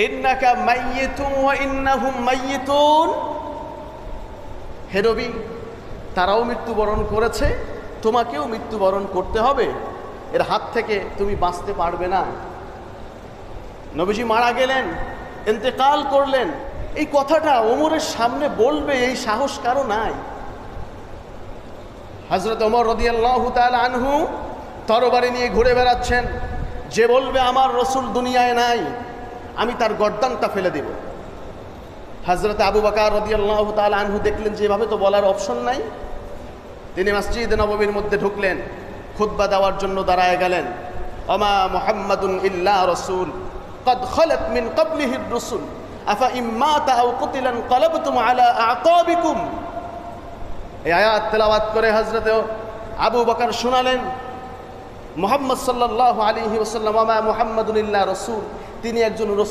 ইন্নাকা মাইয়িতুন ওয়া ইন্নাহুম মাইয়িতুন। হে নবী, তারাও মৃত্যুবরণ করেছে, তোমাকেও মৃত্যুবরণ করতে হবে, এর হাত থেকে তুমি বাঁচতে পারবে না। নবীজি মারা গেলেন, ইন্তেকাল করলেন, এই কথাটা ওমরের সামনে বলবে এই সাহস কারো নাই। হযরত ওমর রাদিয়াল্লাহু তাআলা আনহু তরবারি নিয়ে ঘুরে বেড়াচ্ছেন, যে বলবে আমার রাসূল দুনিয়ায় নাই আমি তার গর্দানটা ফেলে দেব। হযরত আবু বকর রাদিয়াল্লাহু তাআলা আনহু দেখলেন যে এভাবে তো বলার অপশন নাই। তিনি মসজিদে নববীর মধ্যে ঢুকলেন, খুতবা দেওয়ার জন্য দাঁড়ায় গেলেন। ওমা মুহাম্মাদুন ইল্লা রাসূল قد خلت من قبله الرسل أفإن مات أو قتل انقلبتم على أعقابكم। এই আয়াত তেলাওয়াত করে হযরত আবু বকর শোনালেন, মুহাম্মদ সাল্লাল্লাহু আলাইহি ওয়াসাল্লাম ওয়া মুহাম্মাদুন ইল্লা রাসূল, তিনি একজন রাসূল।